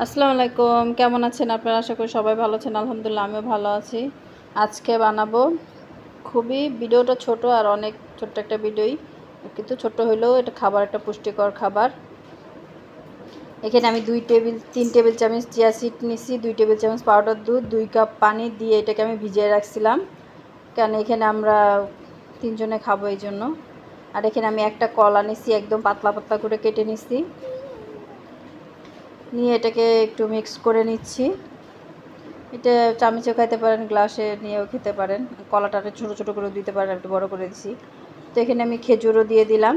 আসসালামু আলাইকুম, কেমন আছেন আপনারা? আশা করি সবাই ভালো আছেন। আলহামদুলিল্লাহ আমিও ভালো আছি। আজকে বানাবো খুবই ভিডিওটা ছোট আর অনেক ছোট্ট একটা ভিডিওই, কিন্তু ছোট্ট হইলেও এটা খাবার একটা পুষ্টিকর খাবার। এখানে আমি 3 টেবিল চামচ চিয়া সিড নিছি, 2 টেবিল চামচ পাউডার দুধ, 2 কাপ পানি দিয়ে এটাকে আমি ভিজিয়ে রাখছিলাম, কারণ এখানে আমরা 3 জনে খাবো এই জন্য। আর এখানে আমি একটা কলা নিছি, একদম পাতলা পাতলা করে কেটে নিছি, নিয়ে এটাকে একটু মিক্স করে নিচ্ছি। এটা চামচেও খেতে পারেন, গ্লাসে নিয়েও খেতে পারেন, কলাটাকে ছোটো ছোটো করে দিতে পারেন, একটু বড় করে দিছি। তো এখানে আমি খেজুরও দিয়ে দিলাম।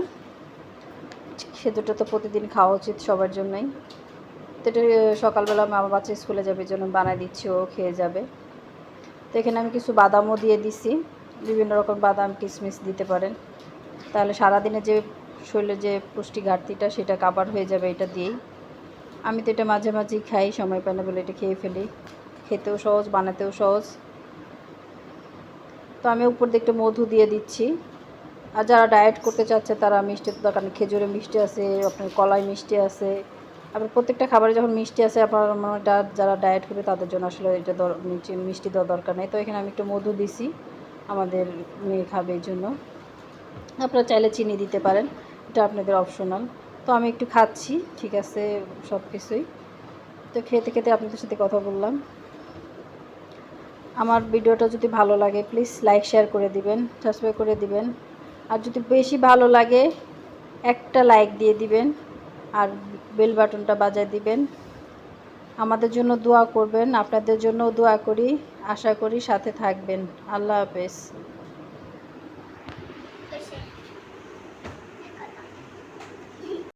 খেজুরটা তো প্রতিদিন খাওয়া উচিত সবার জন্যই। তো এটা সকালবেলা আমার বাচ্চা স্কুলে যাবে এই জন্য বানাই দিচ্ছি, ও খেয়ে যাবে। তো এখানে আমি কিছু বাদামও দিয়ে দিছি, বিভিন্ন রকম বাদাম কিশমিশ দিতে পারেন, তাহলে সারাদিনে যে শরীরে যে পুষ্টি ঘাটতিটা সেটা কাভার হয়ে যাবে এটা দিয়েই। আমি তো এটা মাঝে মাঝেই খাই, সময় পাই না বলে এটা খেয়ে ফেলি। খেতেও সহজ, বানাতেও সহজ। তো আমি উপর দিয়ে একটু মধু দিয়ে দিচ্ছি। আর যারা ডায়েট করতে চাচ্ছে তারা মিষ্টি তো দরকার নেই, খেজুরে মিষ্টি আছে, আপনার কলায় মিষ্টি আছে, আপনার প্রত্যেকটা খাবারে যখন মিষ্টি আছে আপনার যারা ডায়েট করবে তাদের জন্য আসলে এটা মিষ্টি দেওয়ার দরকার নেই। তো এখানে আমি একটু মধু দিছি, আমাদের মেয়ে খাবে এই জন্য। আপনারা চাইলে চিনি দিতে পারেন, এটা আপনাদের অপশনাল। তো আমি একটু খাচ্ছি, ঠিক আছে সব কিছুই। তো খেতে খেতে আপনাদের সাথে কথা বললাম। আমার ভিডিওটা যদি ভালো লাগে প্লিজ লাইক শেয়ার করে দিবেন, সাবস্ক্রাইব করে দিবেন। আর যদি বেশি ভালো লাগে একটা লাইক দিয়ে দিবেন, আর বেল বাটনটা বাজায় দিবেন। আমাদের জন্য দোয়া করবেন, আপনাদের জন্যও দোয়া করি, আশা করি সাথে থাকবেন। আল্লাহ হাফেজ।